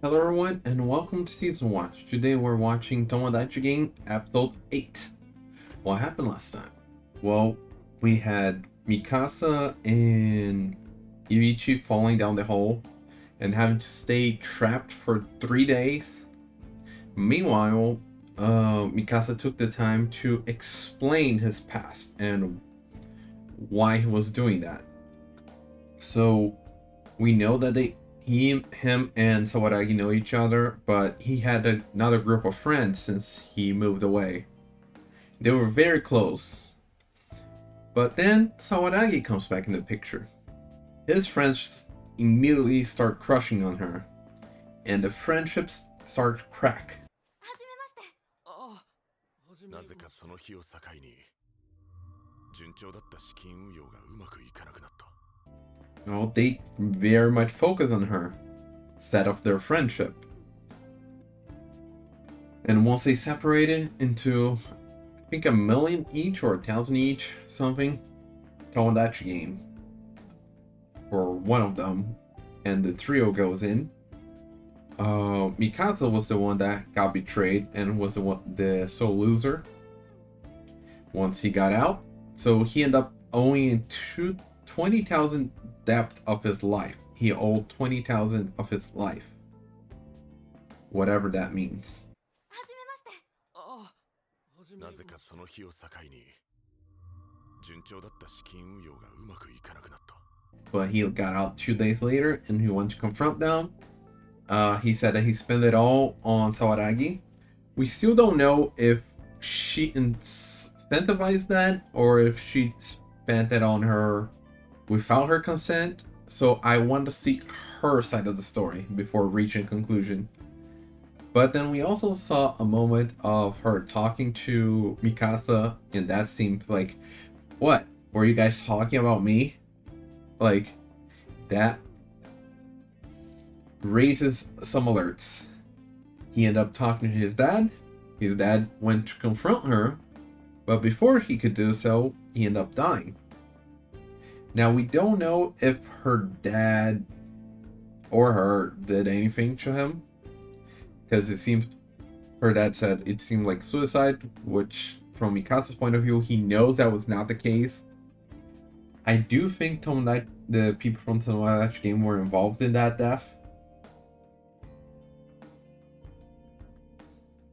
Hello everyone and welcome to Season Watch. Today we're watching Tomodachi Game Episode 8. What happened last time? Well, we had Mikasa and Yuichi falling down the hole and having to stay trapped for 3 days. Meanwhile, Mikasa took the time to explain his past and why he was doing that. So we know that him and Sawaragi know each other, but he had another group of friends since he moved away. They were very close. But then Sawaragi comes back in the picture. His friends immediately start crushing on her, and the friendships start to crack. なぜかその日を境に順調だった資金運用がうまくいかなくなった。 Well, they very much focus on her, set off their friendship. And once they separated into, I think, 1,000,000 each or 1,000 each, something, Tomodachi game for one of them, and the trio goes in. Mikasa was the one that got betrayed and was the sole loser once he got out. So he ended up owing 20,000 depth of his life. He owed 20,000 of his life. Whatever that means. なぜかその日を境に順調だった資金運用がうまくいかなくなった。 But he got out 2 days later and he went to confront them. He said that he spent it all on Sawaragi. We still don't know if she incentivized that or if she spent it on her without her consent. So I want to see her side of the story before reaching a conclusion. But then we also saw a moment of her talking to Mikasa, and that seemed like, what? Were you guys talking about me? Like, that raises some alerts. He ended up talking to his dad. His dad went to confront her, but before he could do so, he ended up dying. Now, we don't know if her dad or her did anything to him, because it seemed, her dad said it seemed like suicide, which from Mikasa's point of view, he knows that was not the case. I do think the people from Tomodachi game were involved in that death,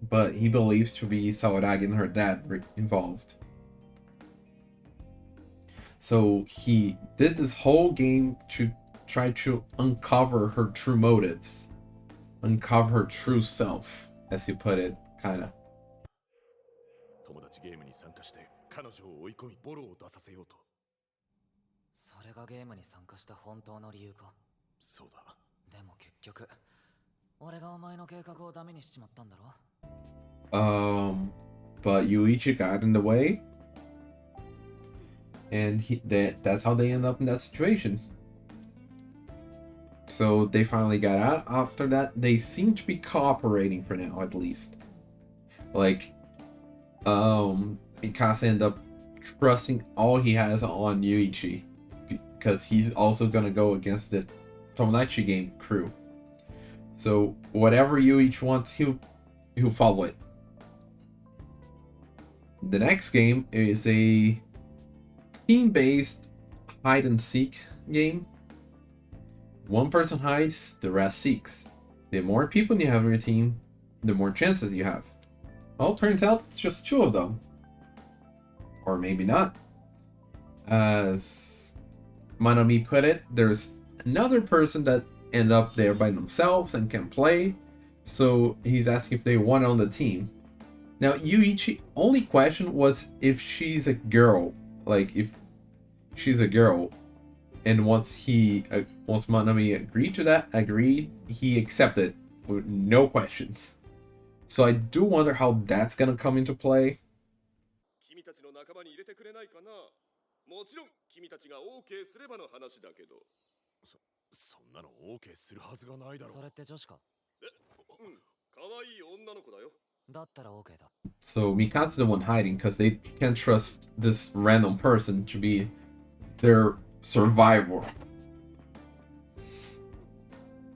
but he believes to be Sawaragi and her dad involved. So he did this whole game to try to uncover her true motives, uncover her true self, as you put it, kinda. 友達ゲームに参加して彼女を追い込みボロを出させようと。それがゲームに参加した本当の理由か。そうだ。でも結局、俺がお前の計画をダメにしちまったんだろ。But Yuichi got in the way, and that's how they end up in that situation. So they finally got out. After that, they seem to be cooperating for now, at least. Like, Mikasa ended up trusting all he has on Yuichi, because he's also gonna go against the Tomodachi game crew. So whatever Yuichi wants, he'll follow it. The next game is a team-based hide and seek game. One person hides, the rest seeks. The more people you have on your team, the more chances you have. Well, turns out it's just 2 of them. Or maybe not. As Manami put it, there's another person that end up there by themselves and can play. So he's asking if they want on the team. Now, Yuichi only question was if she's a girl. Like, if she's a girl. And once Manami agreed, he accepted with no questions. So I do wonder how that's gonna come into play. 君たちの仲間に入れてくれないかな。もちろん君たちが OK すればの話だけど。そんなの OK するはずがないだろう。それって女子か。うん、可愛い女の子だよ。だったら OK だ。 So Mikasa's the one hiding because they can't trust this random person to be their survivor.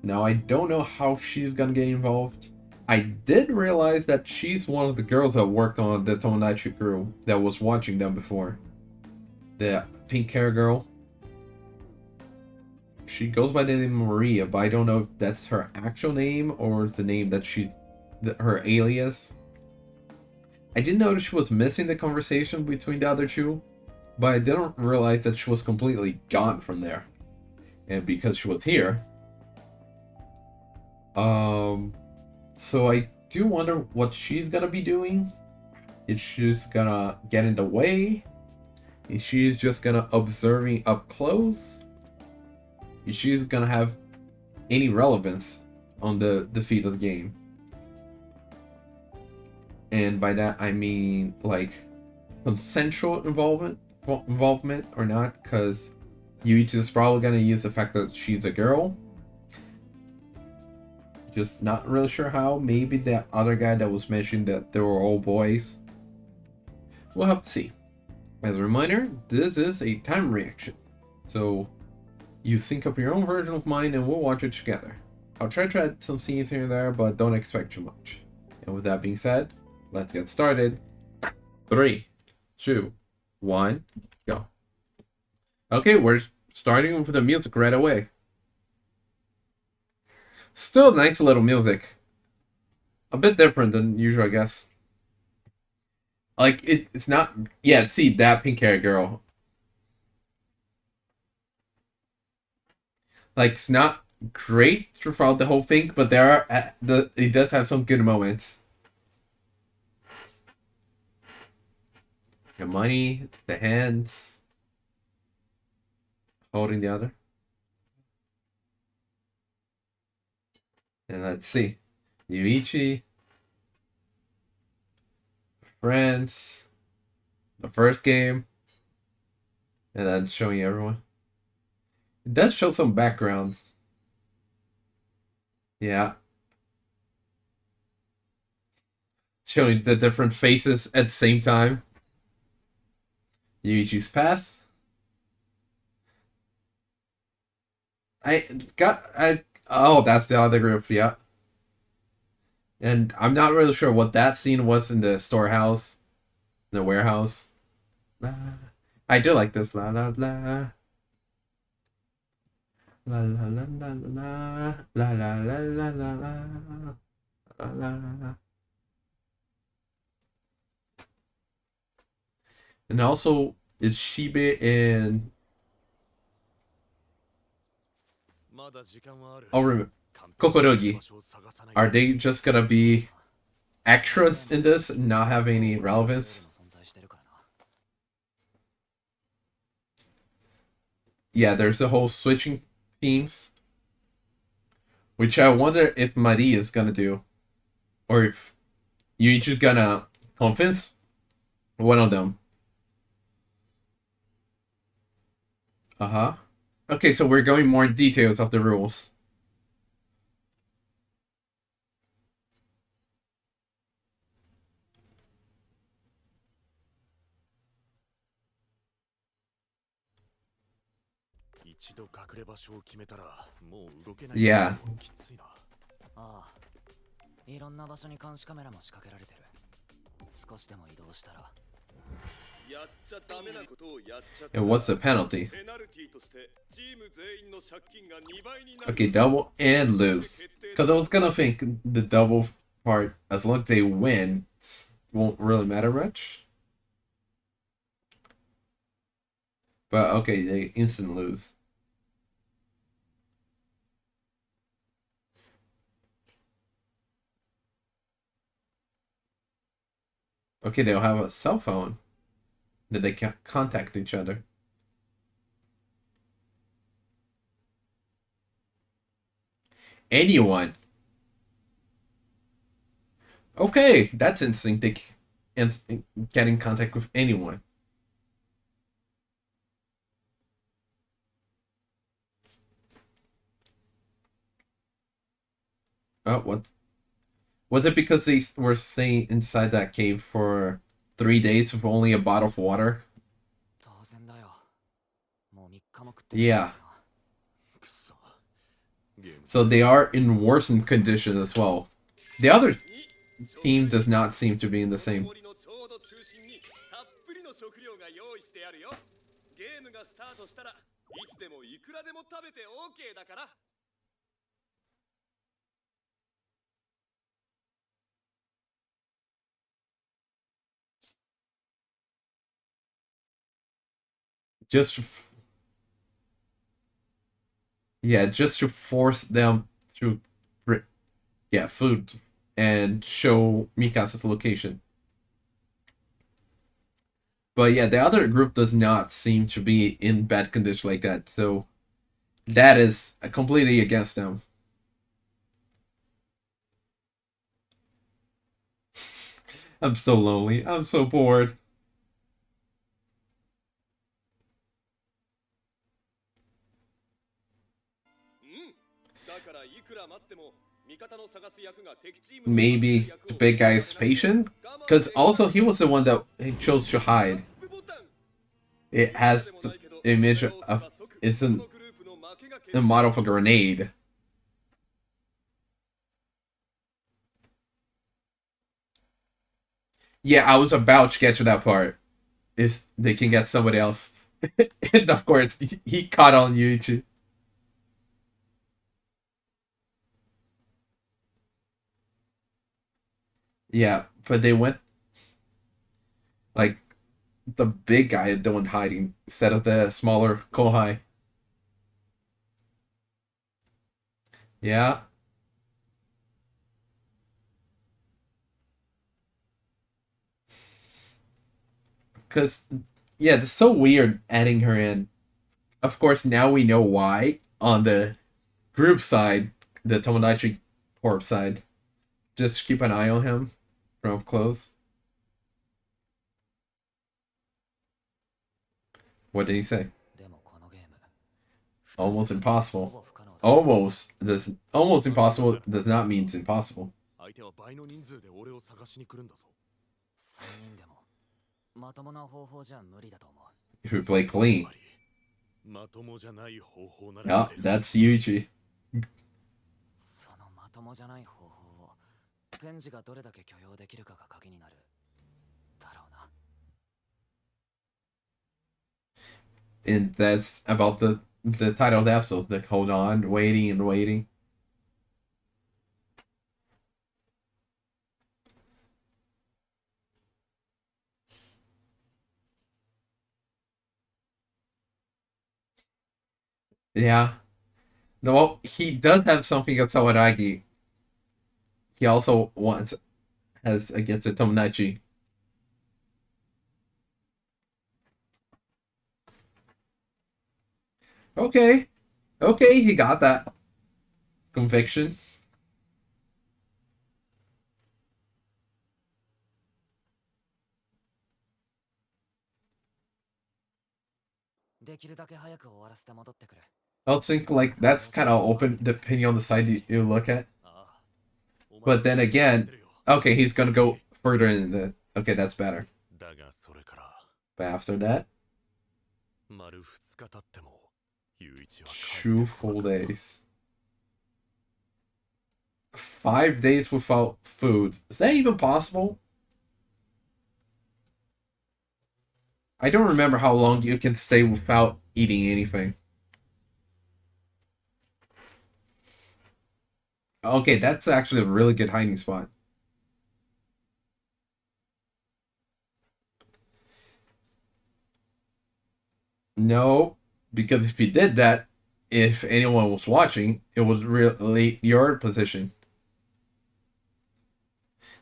Now, I don't know how she's gonna get involved. I did realize that she's one of the girls that worked on the Tomodachi crew that was watching them before. The pink hair girl. She goes by the name Maria, but I don't know if that's her actual name or the name that her alias. I did notice she was missing the conversation between the other two, but I didn't realize that she was completely gone from there. And because she was here, so I do wonder what she's gonna be doing. Is she's gonna get in the way? Is she just gonna observing up close? Is she's gonna have any relevance on the defeat of the game? And by that I mean like consensual involvement or not, because Yuichi is probably gonna use the fact that she's a girl. Just not really sure how. Maybe that other guy that was mentioned that they were all boys. We'll have to see. As a reminder, this is a time reaction, so you sync up your own version of mine and we'll watch it together. I'll try to add some scenes here and there, but don't expect too much. And with that being said, let's get started. 3, 2, 1, go. Okay, we're starting with the music right away. Still nice little music. A bit different than usual, I guess. Like, it's not... Yeah, see, that pink hair girl. Like, it's not great throughout the whole thing, but there are... it does have some good moments. The money, the hands... holding the other. And let's see. Yuichi. Friends. The first game. And then showing everyone. It does show some backgrounds. Yeah. Showing the different faces at the same time. Yuichi's past. Oh, that's the other group, yeah. And I'm not really sure what that scene was in the storehouse, the warehouse. I do like this. La la la. La la la la la la la la la la la la la. And also, it's Shibe and... Oh, remember, Kokorogi. Are they just gonna be extras in this and not have any relevance? Yeah, there's the whole switching themes, which I wonder if Marie is gonna do, or if you're just gonna convince one of them. Okay, so we're going more details of the rules. Yeah. ああ、いろんな場所に監視カメラも仕掛けられてる。少しでも移動したら。And what's the penalty? Okay, double and lose. Because I was gonna think the double part, as long as they win, won't really matter much. But okay, they instant lose. Okay, they'll have a cell phone that they can contact each other. Anyone. Okay, that's interesting. They can get in contact with anyone. Oh, what? Was it because they were staying inside that cave for 3 days with only a bottle of water? Yeah. So they are in worsened condition as well. The other team does not seem to be in the same. ゲームがスタートしたらいつでもいくらでも食べて OK だから。 Just to force them to food and show Mikasa's location. But yeah, the other group does not seem to be in bad condition like that, so that is completely against them. I'm so lonely. I'm so bored. Maybe the big guy is patient? Because also he was the one that he chose to hide. It has the image of... It's a model of a grenade. Yeah, I was about to get to that part. Is they can get somebody else. And of course, he caught on Yuichi. Yeah, but they went like the big guy, the one hiding, instead of the smaller Kohai. Yeah. Because, yeah, it's so weird adding her in. Of course, now we know why on the group side, the Tomodachi Corp side. Just keep an eye on him from up close. What did he say? Almost impossible. Almost impossible does not mean it's impossible. If we play clean. Yeah, that's Yuichi. And that's about the title of the episode. Like, hold on, waiting and waiting. Yeah. No, well, he does have something against Sawaragi. He also has against a Tomodachi. Okay. Okay, he got that. Conviction. I think like that's kind of open depending on the side you look at. But then again, okay, he's gonna go further in the... Okay, that's better. But after that... 2 full days. 5 days without food. Is that even possible? I don't remember how long you can stay without eating anything. Okay, that's actually a really good hiding spot. No, because if you did that, if anyone was watching, it was really your position.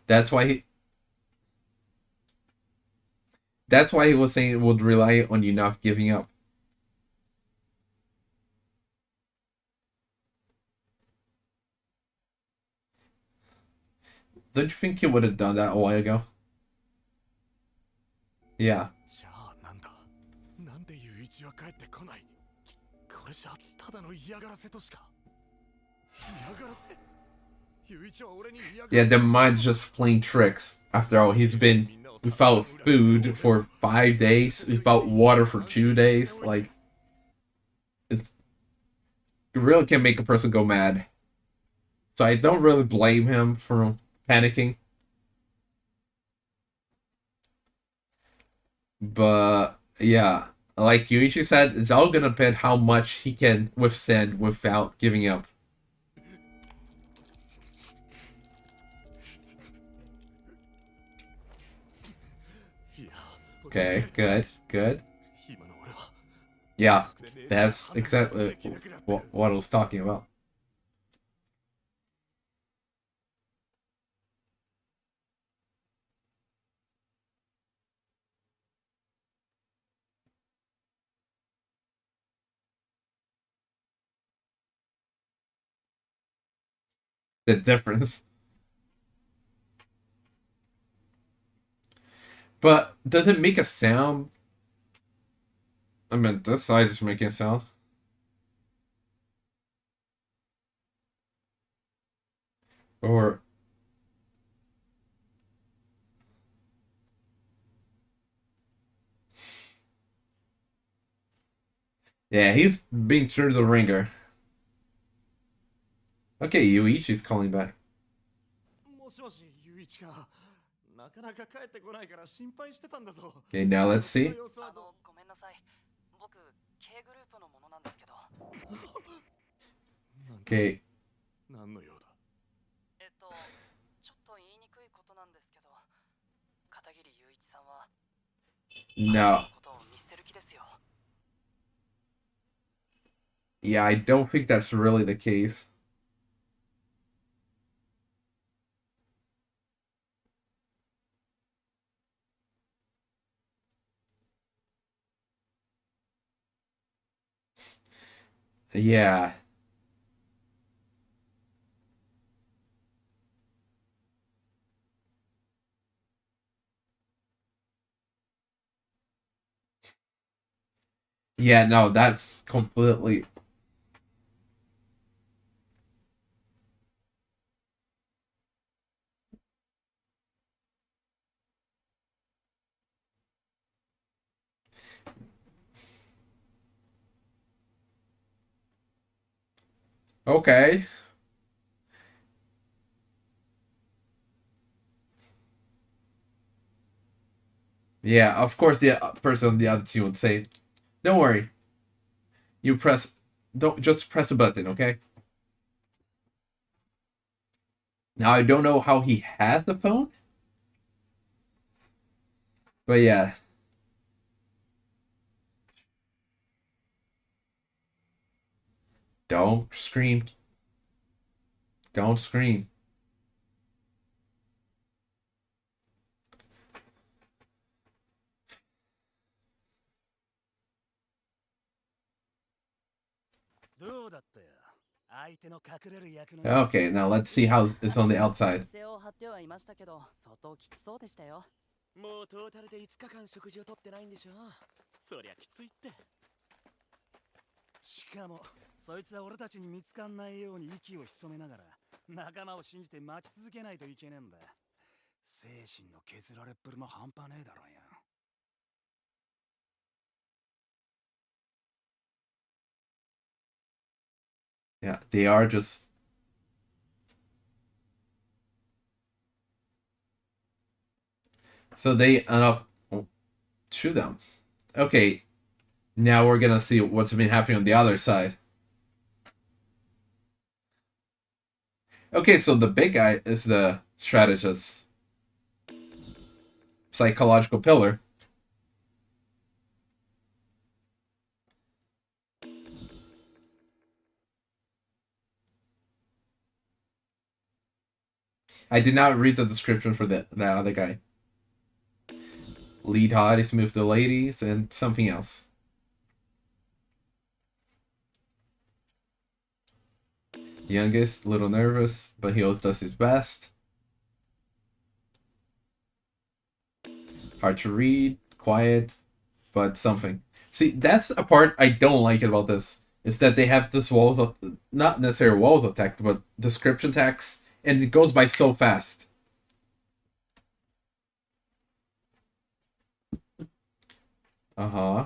That's why he was saying it would rely on you not giving up. Don't you think he would have done that a while ago? Yeah. Yeah, the mind's just playing tricks. After all, he's been without food for 5 days, without water for 2 days. Like, really can make a person go mad. So I don't really blame him for panicking. But yeah, like Yuichi said, it's all gonna depend how much he can withstand without giving up. Okay, good, good. Yeah, that's exactly what I was talking about. The difference. But does it make a sound? I mean, this side is making a sound. Or yeah, he's being through the ringer. Okay, Yuichi's calling back. もしもし、ゆういちか。なかなか帰ってこないから心配してたんだぞ。Okay, now let's see. ごめんなさい。僕、K グループのものなんですけど。Okay. 何の用だ。ちょっと言いにくいことなんですけど、片桐雄一さんは No. ことを見捨てる気ですよ。 Yeah, I don't think that's really the case. Yeah. Yeah, no, that's completely. Okay. Yeah, of course the person on the other team would say, "Don't worry. You press don't just press a button, okay?" Now I don't know how he has the phone. But yeah. Don't scream. Don't scream. Okay, now let's see how it's on the outside. もうトータルで5日間食事をとってないんでしょ。そりゃきついって。しかもそいつは俺たちに見つかんないように息を潜めながら仲間を信じて待ち続けないといけねえんだ。精神の削られっぷりも半端ねえだろうや。Yeah, they are just. So they end up shoot them. Okay, now we're gonna see what's been happening on the other side. Okay, so the big guy is the strategist, psychological pillar. I did not read the description for the other guy. Lead hot, is move the ladies, and something else. Youngest, little nervous, but he always does his best. Hard to read, quiet, but something. See, that's a part I don't like about this. Is that they have this walls of not necessarily walls of text, but description text, and it goes by so fast. Uh-huh.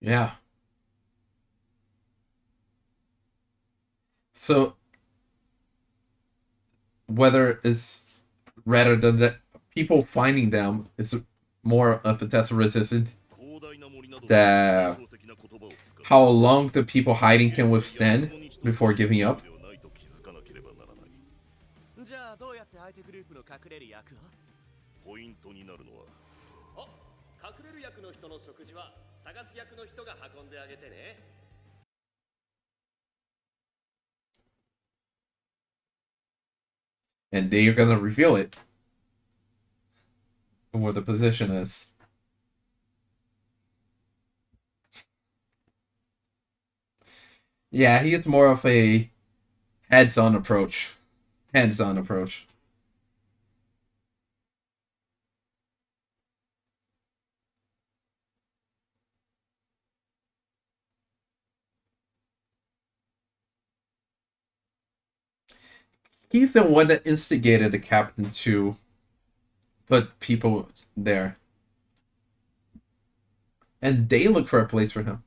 Yeah. So whether it's rather than the people finding them, it's more of a test resistant. The how long the people hiding can withstand before giving up. じゃあどうやって相手グループの隠れる役をポイントになるのは隠れる役の人の食事は探す役の人が運んであげてね And they're gonna reveal it. Where the position is. Yeah, he is more of a heads-on approach. Hands-on approach. He's the one that instigated the captain to put people there. And they look for a place for him.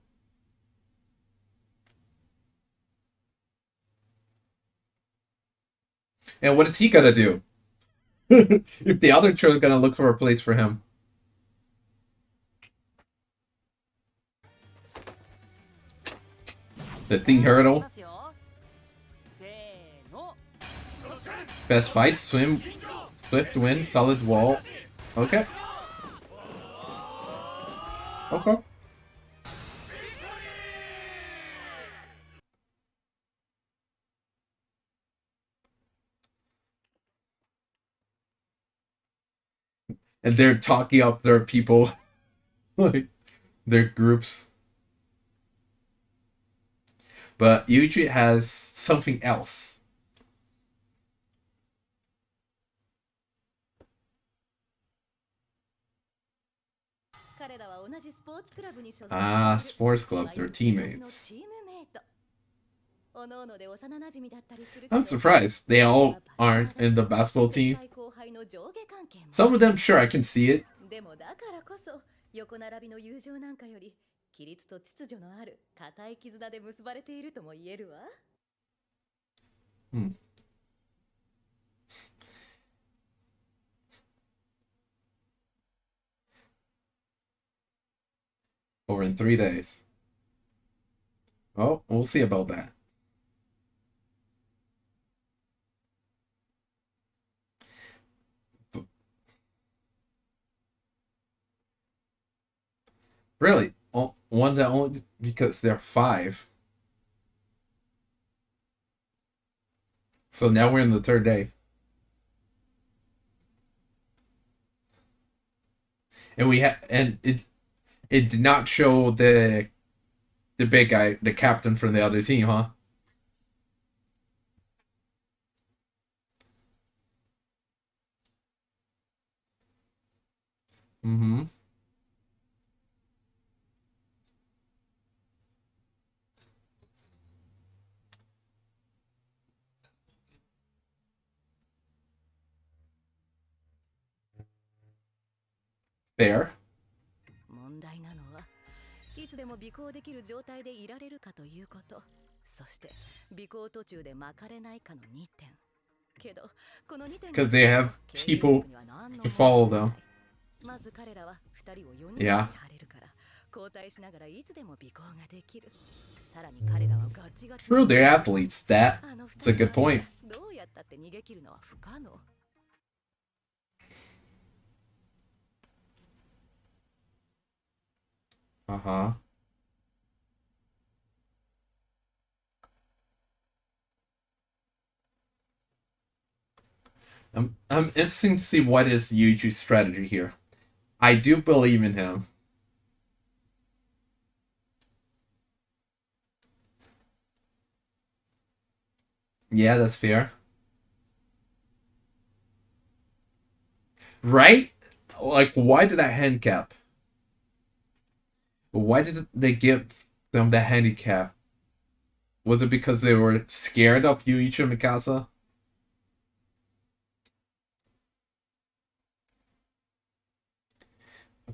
And what is he gonna do? If the other two are gonna look for a place for him. The thing hurdle. Best fight, swim, swift win, solid wall. Okay. Okay. And they're talking up their people, like their groups. But Yuichi has something else. Ah, sports clubs, they're teammates. I'm surprised they all aren't in the basketball team. Some of them, sure, I can see it. でもだからこそ横並びの友情なんかより規律と秩序のある固い絆で結ばれているとも言えるわ。Over in 3 days. Oh, we'll see about that. Really? One that only because they're 5. So now we're in the 3rd day. And it did not show the big guy, the captain from the other team, huh? Mm-hmm. Fair. 問題なのはいつでも尾行できる状態でいられるかということ。そして尾行途中で巻かれないかの2点。けどこの2点 Because they have people to follow them. まず彼らは2人を4人 Yeah. 張れるから交代しながらいつでも尾行ができる。さらに彼らはガチガチ True, they're athletes. That's a good point. どうやったって逃げ切るのは不可能。Uh-huh. I'm interested to see what is Yuichi's strategy here. I do believe in him. Yeah, that's fair. Right? Like, why did that handicap? Why did they give them the handicap? Was it because they were scared of Yuichi and Mikasa?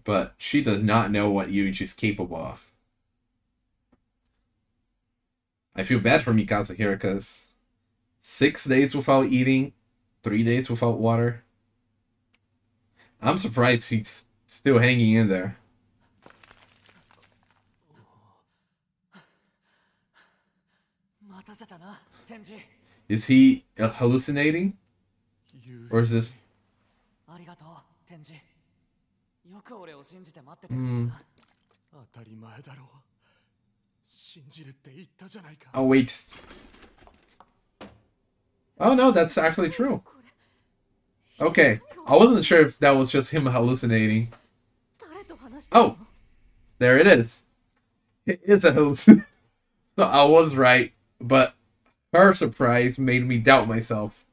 But she does not know what Yuichi's capable of. I feel bad for Mikasa here because 6 days without eating, 3 days without water. I'm surprised he's still hanging in there. 待たせたな、天智。 Is he hallucinating? ゆ Or is this... ありがとう、天智。よく俺を信じて待っててくれたな。当たり前だろう。信じるって言ったじゃないか。 Oh, wait. Oh, no, that's actually true. Okay. I wasn't sure if that was just him hallucinating. 誰と話してるの Oh, there it is. It is a hallucination. So I was right, but her surprise made me doubt myself.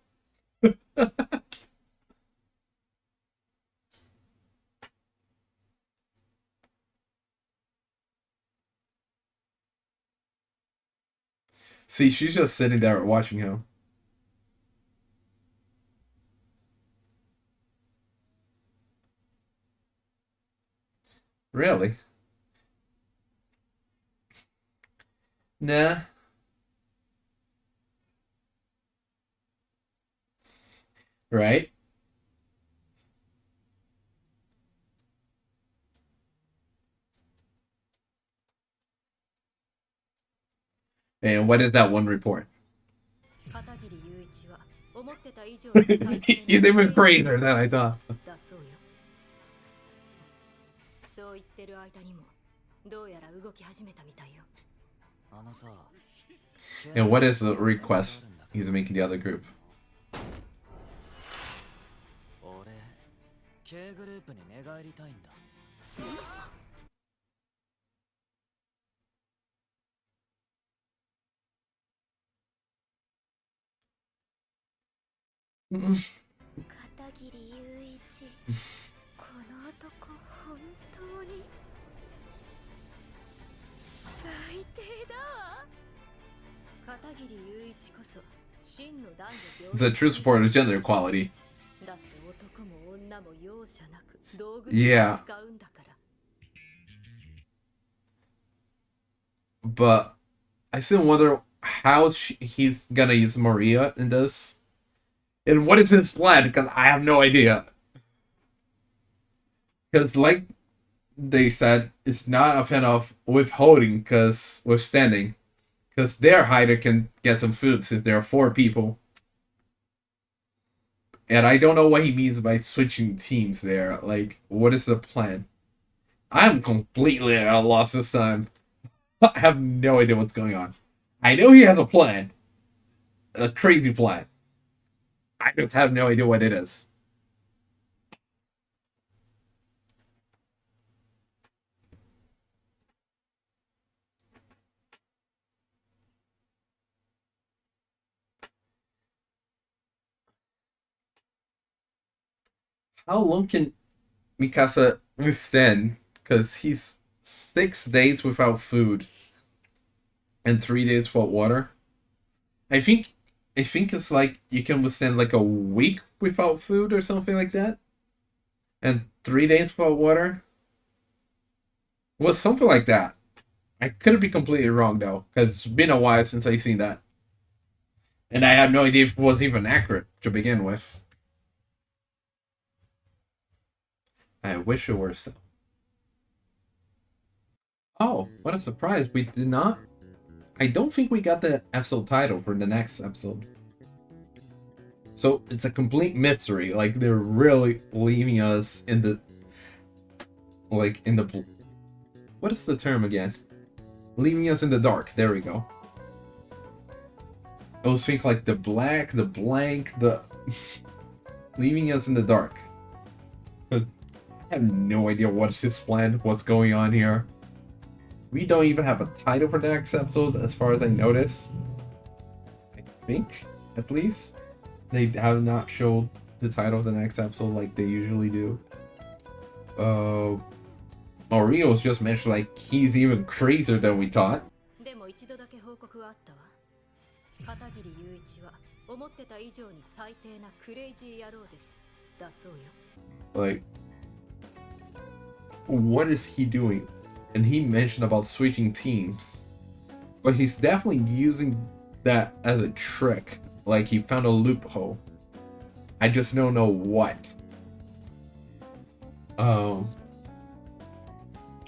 See, she's just sitting there watching him. Really? Nah. Right? And what is that one report? 片桐雄一は思ってた以上に最低な He's even crazier than I thought. だそうよ。そう言ってる間にもどうやら動き始めたみたいよ。あのさ。 And what is the request he's making the other group? 俺、K グループに寝返りたいんだ。 片桐雄一、この男本当に最低だわ。片桐雄一こそ真の男女 It's a true support of gender equality. だって男も女も容赦なく道具 Yeah. 使うんだから。 But I still wonder how he's gonna use Maria in this. And what is his plan? Because I have no idea. Because like they said, it's not a pen of withholding, because withstanding. Because their hider can get some food since there are 4 people. And I don't know what he means by switching teams there. Like, what is the plan? I'm completely at a loss this time. I have no idea what's going on. I know he has a plan. A crazy plan. I just have no idea what it is. How long can Mikasa withstand? Because he's 6 days without food and 3 days without water. I think it's like you can withstand like a week without food or something like that, and 3 days without water. Well, something like that. I could be completely wrong though, because it's been a while since I've seen that, and I have no idea if it was even accurate to begin with. I wish it were so. Oh, what a surprise! We did not. I don't think we got the episode title for the next episode. So it's a complete mystery. Like they're really leaving us in the, like in the, what is the term again? Leaving us in the dark. There we go. I was thinking like the black, the blank, the leaving us in the dark. I have no idea what is his plan, what's going on here. We don't even have a title for the next episode, as far as I notice. I think, at least. They have not showed the title of the next episode like they usually do. Mario was just mentioned like he's even crazier than we thought. でも一度だけ報告はあったわ。片桐雄一は思ってた以上に最低なクレイジー野郎です。だそうよ。 Like, what is he doing? And he mentioned about switching teams. But he's definitely using that as a trick. Like he found a loophole. I just don't know what.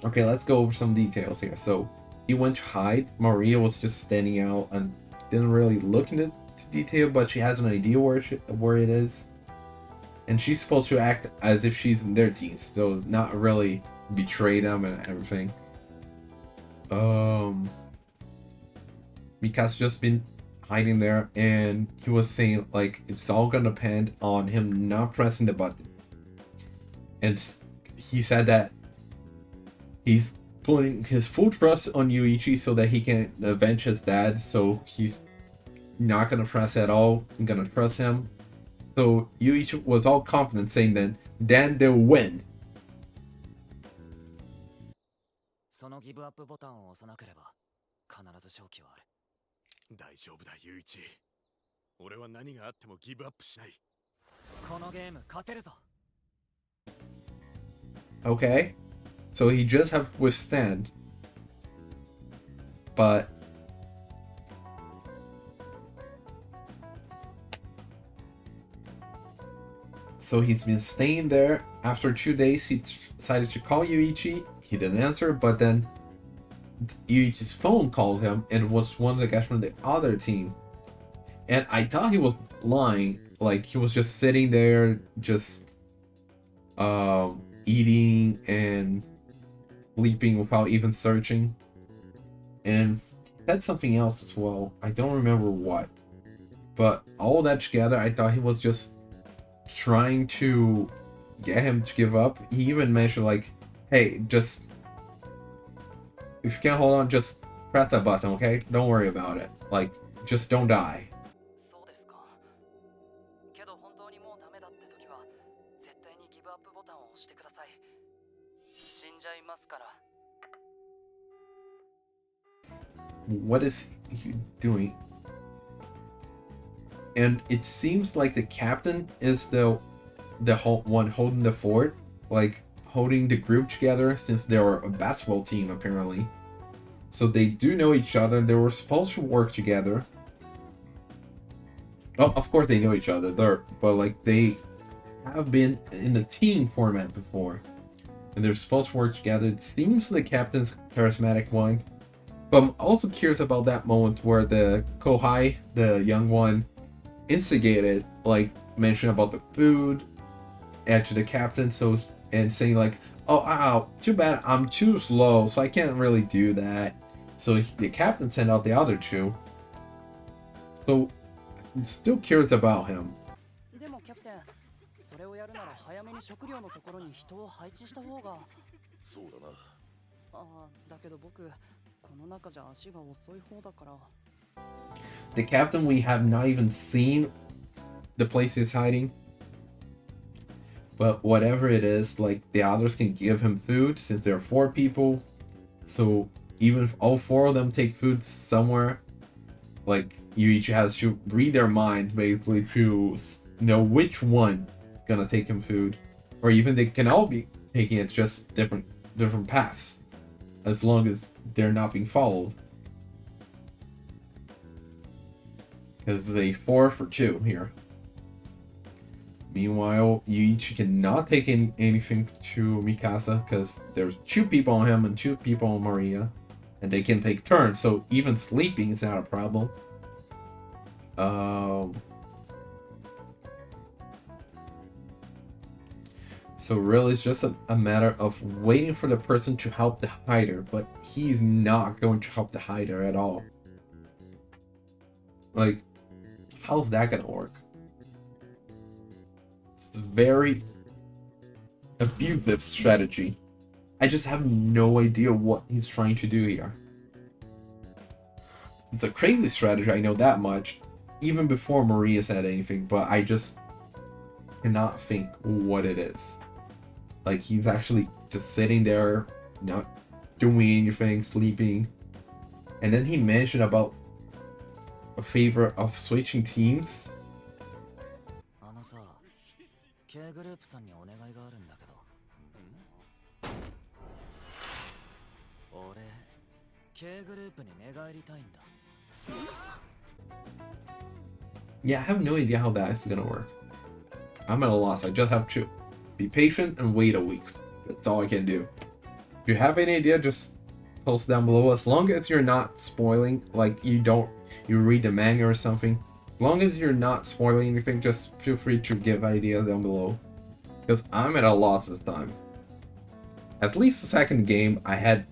Okay, let's go over some details here. So he went to hide. Maria was just standing out and didn't really look into detail, but she has an idea where it is. And she's supposed to act as if she's in their team, so not really betray them and everything. Mikasa just been hiding there, and he was saying like it's all gonna depend on him not pressing the button. And he said that he's putting his full trust on Yuichi so that he can avenge his dad. So he's not gonna press at all. I'm gonna trust him. So Yuichi was all confident, saying then they'll win. そのギブアップボタンを押さなければ必ず勝機はある。大丈夫だ、ユイチ。俺は何があってもギブアップしない。このゲーム勝てるぞ。Okay, so he just have to withstand, but so he's been staying there. After 2 days, he decided to call Yuichi. He didn't answer, but then Yuichi's phone called him, and it was one of the guys from the other team. And I thought he was lying, like he was just sitting there, just eating and sleeping without even searching. And said something else as well. I don't remember what. But all that together, I thought he was just trying to get him to give up. He even mentioned like, hey, just if you can't hold on, just press that button, okay? Don't worry about it. Like, just don't die. そうですか。けど本当にもうダメだって時は絶対にギブアップボタンを押してください。死んじゃいますから。What is he doing? And it seems like the captain is the one holding the fort, like holding the group together, since they were a basketball team apparently. So they do know each other. They were supposed to work together. Oh, of course they know each other. But like they have been in the team format before, and they're supposed to work together. It seems the captain's charismatic one. But I'm also curious about that moment where the Kohai, the young one, instigated, like, mentioned about the food and to the captain, and saying like, oh, too bad, I'm too slow, so I can't really do that. So the captain sent out the other two. So I'm still curious about him. でもキャプテン、それをやるなら早めに食料のところに人を配置した方が。そうだな。ああ、だけど僕この中じゃ足が遅い方だから。The captain, we have not even seen the place he's hiding. But whatever it is, like, the others can give him food since there are 4 people. So even if all 4 of them take food somewhere, like, Yuichi has to read their minds basically to know which one is gonna take him food. Or even they can all be taking it, just different paths, as long as they're not being followed. Because they 4 for 2 here. Meanwhile, Yuichi cannot take anything to Mikasa because there's 2 people on him and 2 people on Maria, and they can take turns, so even sleeping is not a problem. So really it's just a matter of waiting for the person to help the hider, but he's not going to help the hider at all. Like, how's that gonna work? It's a very abusive strategy. I just have no idea what he's trying to do here. It's a crazy strategy, I know that much, even before Maria said anything, but I just cannot think what it is. Like, he's actually just sitting there, not doing anything, sleeping. And then he mentioned about a favor of switching teams. あのさ、K グループさんにお願いがあるんだけど。俺、K グループに寝返りたいんだ。 Yeah, I have no idea how that's gonna work. I'm at a loss. I just have to be patient and wait a week. That's all I can do. If you have any idea, just post down below. As long as you're not spoiling, like you read the manga or something. As long as you're not spoiling anything, just feel free to give ideas down below. Because I'm at a loss this time. At least the second game, I had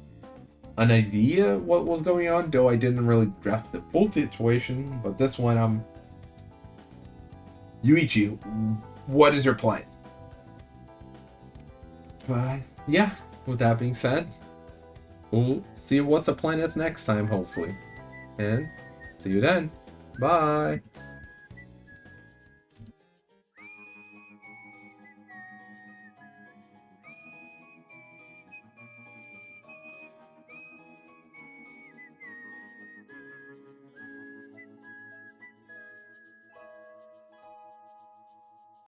an idea what was going on, though I didn't really grasp the full situation. But this one, I'm... Yuichi, what is your plan? But yeah, with that being said, we'll see what's the plan is next time, hopefully. And see you then. Bye!